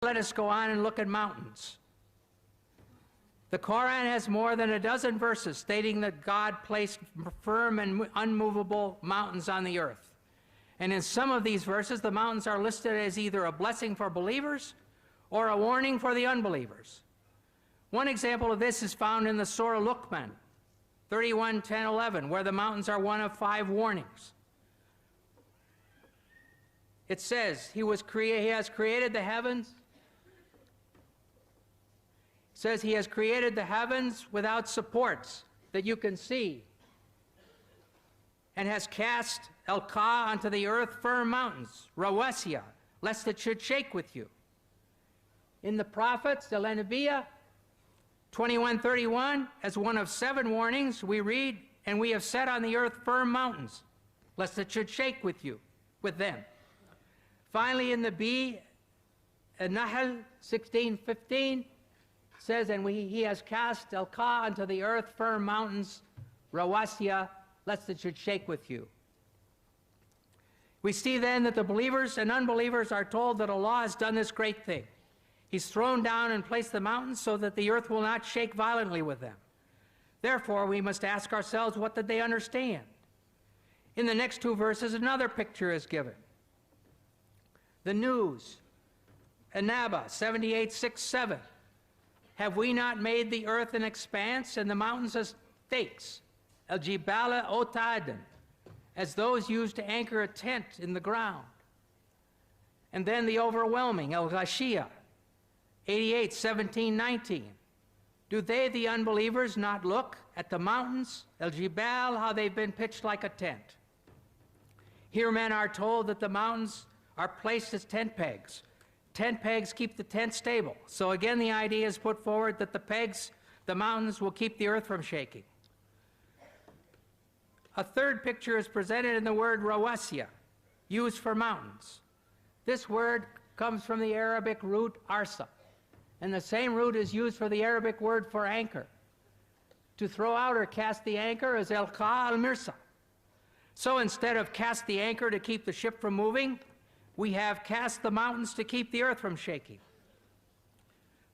Let us go on and look at mountains. The Quran has more than a dozen verses stating that God placed firm and unmovable mountains on the earth. And in some of these verses, the mountains are listed as either a blessing for believers or a warning for the unbelievers. One example of this is found in the Surah Luqman, 31:10-11, where the mountains are one of 5 warnings. It says, He has created the heavens. It says He has created the heavens without supports that you can see, and has cast Al-Ka onto the earth firm mountains, Rawasiya, lest it should shake with you. In the prophets, the Al-Anbiya, 21:31, as one of 7 warnings, we read, and we have set on the earth firm mountains, lest it should shake with you, with them. Finally, in the B, Nahl 16:15, says, and He has cast Al-Ka onto the earth firm mountains, Rawasiya, lest it should shake with you. We see then that the believers and unbelievers are told that Allah has done this great thing. He's thrown down and placed the mountains so that the earth will not shake violently with them. Therefore, we must ask ourselves, what did they understand? In the next 2 verses, another picture is given. The news, An-Naba 78:6-7. Have we not made the earth an expanse and the mountains as stakes, al-jibala otadan, as those used to anchor a tent in the ground? And then the overwhelming, al-Ghashiyah, 88:17-19. Do they, the unbelievers, not look at the mountains, al-jibal, how they've been pitched like a tent? Here men are told that the mountains are placed as tent pegs. Tent pegs keep the tent stable. So again, the idea is put forward that the mountains will keep the earth from shaking. A third picture is presented in the word rawasiya, used for mountains. This word comes from the Arabic root arsa, and the same root is used for the Arabic word for anchor. To throw out or cast the anchor is al-qa al-mirsa. So instead of cast the anchor to keep the ship from moving, we have cast the mountains to keep the earth from shaking.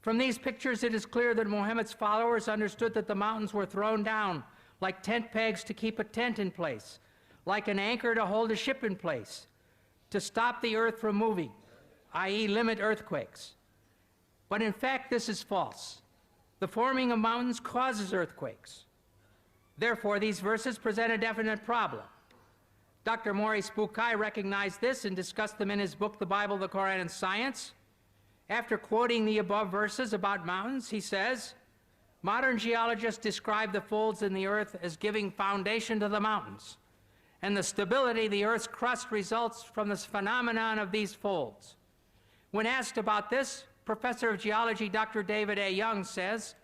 From these pictures, it is clear that Muhammad's followers understood that the mountains were thrown down like tent pegs to keep a tent in place, like an anchor to hold a ship in place, to stop the earth from moving, i.e. limit earthquakes. But in fact, this is false. The forming of mountains causes earthquakes. Therefore, these verses present a definite problem. Dr. Maurice Bukai recognized this and discussed them in his book, The Bible, the Quran, and Science. After quoting the above verses about mountains, he says, modern geologists describe the folds in the earth as giving foundation to the mountains, and the stability of the earth's crust results from this phenomenon of these folds. When asked about this, Professor of Geology Dr. David A. Young says,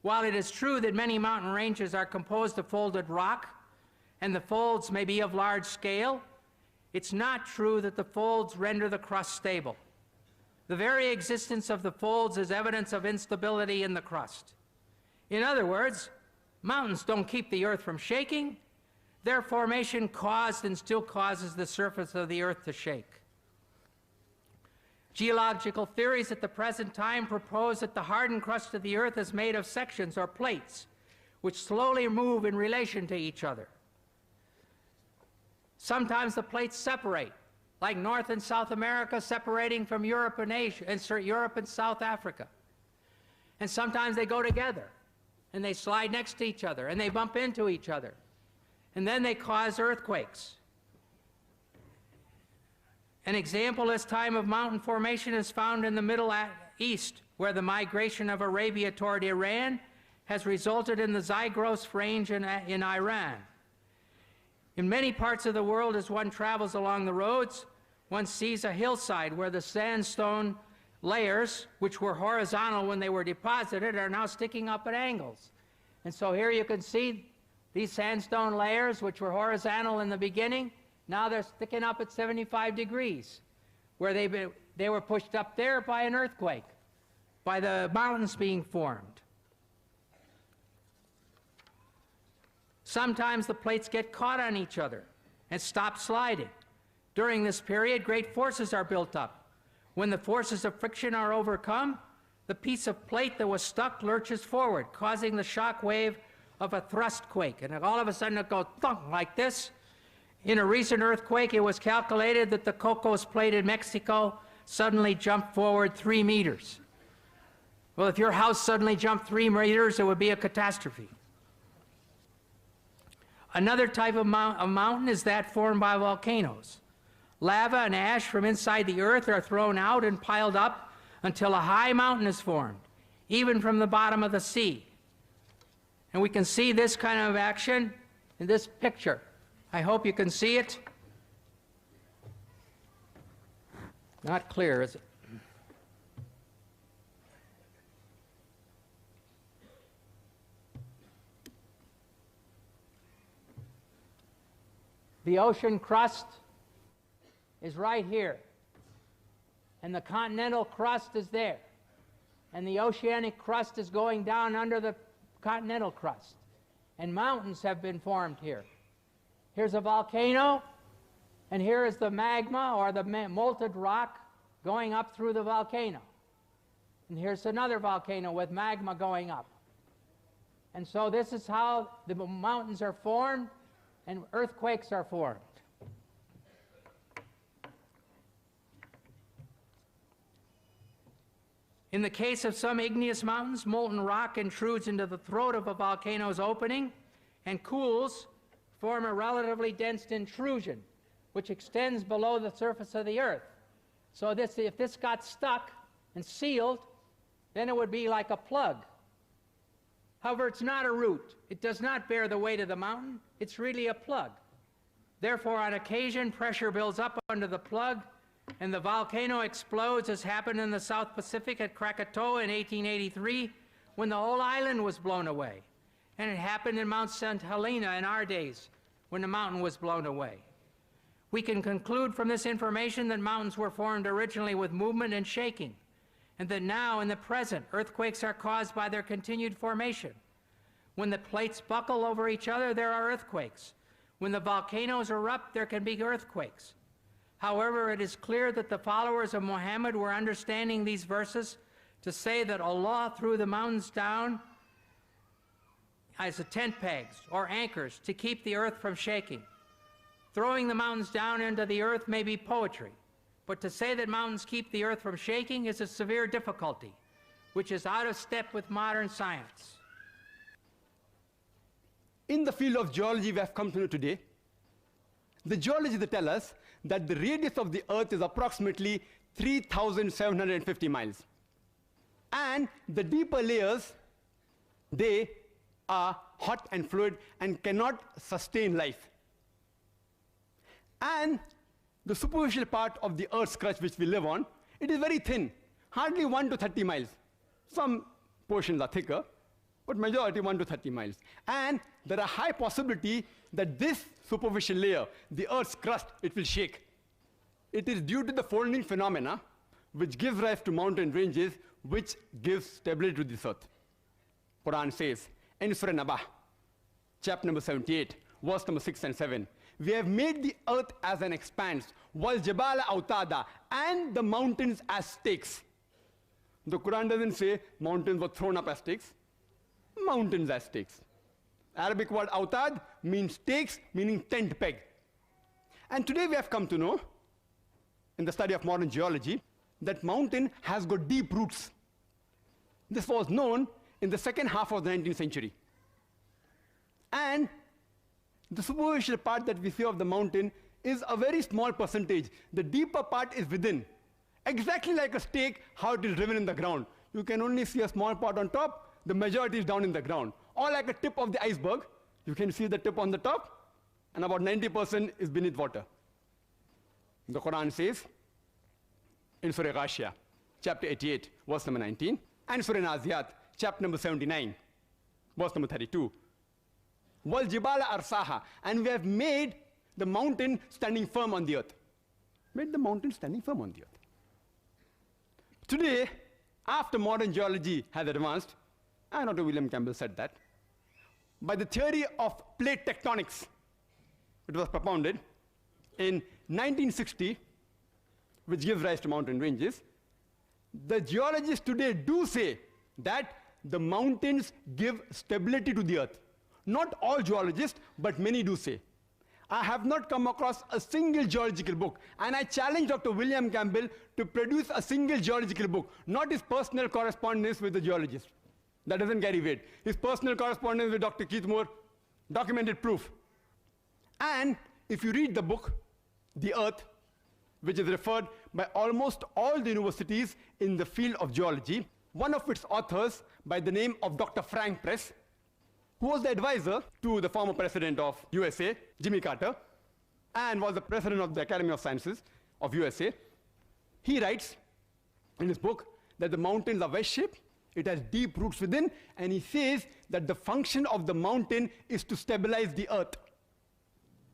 while it is true that many mountain ranges are composed of folded rock, and the folds may be of large scale, it's not true that the folds render the crust stable. The very existence of the folds is evidence of instability in the crust. In other words, mountains don't keep the earth from shaking. Their formation caused and still causes the surface of the earth to shake. Geological theories at the present time propose that the hardened crust of the earth is made of sections or plates, which slowly move in relation to each other. Sometimes the plates separate, like North and South America separating from Europe and Asia, and Europe and South Africa. And sometimes they go together, and they slide next to each other, and they bump into each other. And then they cause earthquakes. An example this time of mountain formation is found in the Middle East, where the migration of Arabia toward Iran has resulted in the Zagros range in Iran. In many parts of the world, as one travels along the roads, one sees a hillside where the sandstone layers, which were horizontal when they were deposited, are now sticking up at angles. And so here you can see these sandstone layers, which were horizontal in the beginning, now they're sticking up at 75 degrees, where they were pushed up there by an earthquake, by the mountains being formed. Sometimes the plates get caught on each other and stop sliding. During this period, great forces are built up, When the forces of friction are overcome, the piece of plate that was stuck lurches forward, causing the shock wave of a thrust quake. And all of a sudden it goes thunk like this. In a recent earthquake, it was calculated that the Cocos Plate in Mexico suddenly jumped forward 3 meters. Well, if your house suddenly jumped 3 meters, it would be a catastrophe. Another type of mountain is that formed by volcanoes. Lava and ash from inside the earth are thrown out and piled up until a high mountain is formed, even from the bottom of the sea. And we can see this kind of action in this picture. I hope you can see it. Not clear, is it? The ocean crust is right here, and the continental crust is there, and the oceanic crust is going down under the continental crust, and mountains have been formed here. Here's a volcano, and here is the magma or the molten rock going up through the volcano. And here's another volcano with magma going up. And so this is how the mountains are formed and earthquakes are formed. In the case of some igneous mountains, molten rock intrudes into the throat of a volcano's opening and cools, form a relatively dense intrusion, which extends below the surface of the earth. So if this got stuck and sealed, then it would be like a plug. However, it's not a root. It does not bear the weight of the mountain. It's really a plug. Therefore, on occasion, pressure builds up under the plug, and the volcano explodes, as happened in the South Pacific at Krakatoa in 1883, when the whole island was blown away. And it happened in Mount St. Helena in our days, when the mountain was blown away. We can conclude from this information that mountains were formed originally with movement and shaking, and that now, in the present, earthquakes are caused by their continued formation. When the plates buckle over each other, there are earthquakes. When the volcanoes erupt, there can be earthquakes. However, it is clear that the followers of Muhammad were understanding these verses to say that Allah threw the mountains down as tent pegs or anchors to keep the earth from shaking. Throwing the mountains down into the earth may be poetry, but to say that mountains keep the earth from shaking is a severe difficulty, which is out of step with modern science. In the field of geology we have come to know today, the geologists they tell us that the radius of the earth is approximately 3,750 miles. And the deeper layers, they are hot and fluid and cannot sustain life. And the superficial part of the earth's crust which we live on, it is very thin, hardly 1 to 30 miles. Some portions are thicker, but majority 1 to 30 miles. And there are high possibility that this superficial layer, the earth's crust, it will shake. It is due to the folding phenomena which gives rise to mountain ranges, which gives stability to this earth. Quran says, in Surah Nabah, chapter number 78, verse number 6 and 7, we have made the earth as an expanse, والجبال أوتادا, and the mountains as stakes. The Quran doesn't say mountains were thrown up as stakes, mountains as stakes. Arabic word autad means stakes, meaning tent peg. And today we have come to know, in the study of modern geology, that mountain has got deep roots. This was known in the second half of the 19th century. And the superficial part that we see of the mountain is a very small percentage. The deeper part is within. Exactly like a stake, how it is driven in the ground. You can only see a small part on top, the majority is down in the ground. Or like a tip of the iceberg, you can see the tip on the top, and about 90% is beneath water. The Quran says, in Surah Ghashiyah, chapter 88, verse number 19, and Surah Naziyat, chapter number 79, verse number 32, وَالْجِبَالَ أَرْسَاهَا, and we have made the mountain standing firm on the earth. Made the mountain standing firm on the earth. Today, after modern geology has advanced, and Dr. William Campbell said that, by the theory of plate tectonics, it was propounded in 1960, which gives rise to mountain ranges, the geologists today do say that the mountains give stability to the earth. Not all geologists, but many do say. I have not come across a single geological book, and I challenge Dr. William Campbell to produce a single geological book, not his personal correspondence with the geologist. That doesn't carry weight. His personal correspondence with Dr. Keith Moore, documented proof. And if you read the book, The Earth, which is referred by almost all the universities in the field of geology, one of its authors by the name of Dr. Frank Press, who was the advisor to the former president of USA, Jimmy Carter, and was the president of the Academy of Sciences of USA. He writes in his book that the mountains are wedge-shaped, it has deep roots within, and he says that the function of the mountain is to stabilize the earth.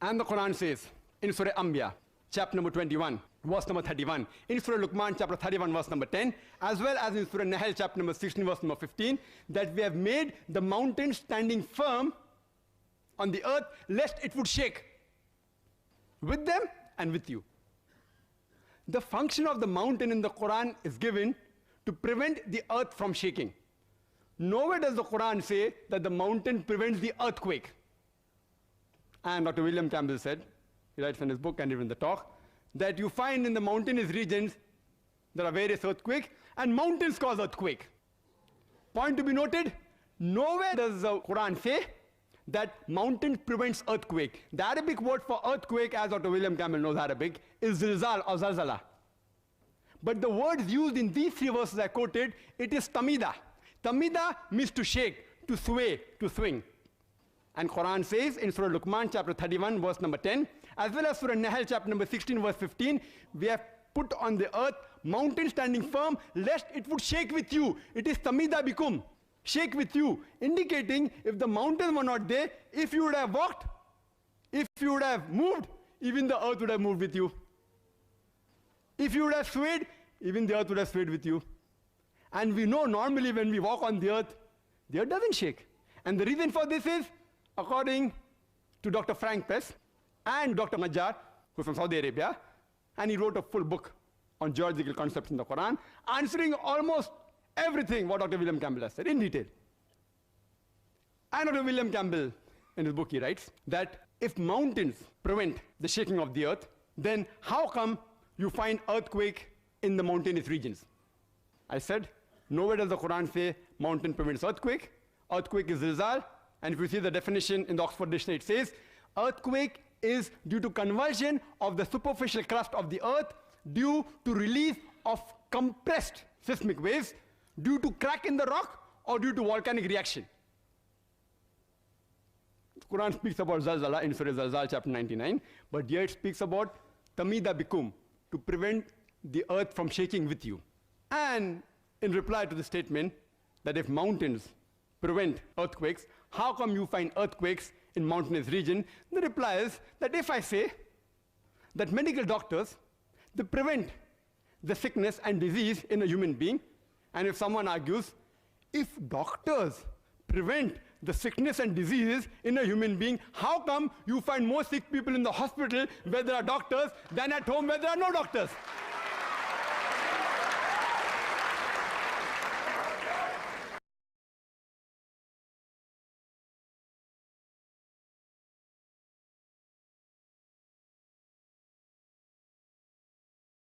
And the Quran says in Surah Anbiya, chapter number 21, verse number 31, in Surah Luqman, chapter 31, verse number 10, as well as in Surah Nahl, chapter number 16, verse number 15, that we have made the mountain standing firm on the earth, lest it would shake with them and with you. The function of the mountain in the Quran is given to prevent the earth from shaking. Nowhere does the Quran say that the mountain prevents the earthquake. And Dr. William Campbell said, he writes in his book and even the talk, that you find in the mountainous regions there are various earthquakes, and mountains cause earthquake. Point to be noted, nowhere does the Quran say that mountain prevents earthquake. The Arabic word for earthquake, as Dr. William Campbell knows Arabic, is zilzal or zalzala. But the words used in these three verses I quoted, it is tamida. Tamida means to shake, to sway, to swing. And Quran says in Surah Luqman, chapter 31, verse number 10, as well as Surah Nahl, chapter number 16, verse 15, we have put on the earth mountain standing firm, lest it would shake with you. It is tamida bikum, shake with you, indicating if the mountains were not there, if you would have walked, if you would have moved, even the earth would have moved with you. If you would have swayed, even the earth would have swayed with you. And we know normally when we walk on the earth doesn't shake. And the reason for this is, according to Dr. Frank Press and Dr. Najjar, who's from Saudi Arabia, and he wrote a full book on geological concepts in the Quran, answering almost everything what Dr. William Campbell has said in detail. And Dr. William Campbell, in his book, he writes that if mountains prevent the shaking of the earth, then how come you find earthquake in the mountainous regions? I said, nowhere does the Quran say mountain prevents earthquake. Earthquake is zilzal. And if you see the definition in the Oxford Dictionary, it says, earthquake is due to convulsion of the superficial crust of the earth due to release of compressed seismic waves, due to crack in the rock, or due to volcanic reaction. The Quran speaks about zalzala in Surah Zalzal, chapter 99, but here it speaks about tamida bikum, to prevent the earth from shaking with you. And in reply to the statement that if mountains prevent earthquakes, how come you find earthquakes in mountainous region? The reply is that if I say that medical doctors, they prevent the sickness and disease in a human being, and if someone argues, if doctors prevent the sickness and diseases in a human being, how come you find more sick people in the hospital where there are doctors than at home where there are no doctors?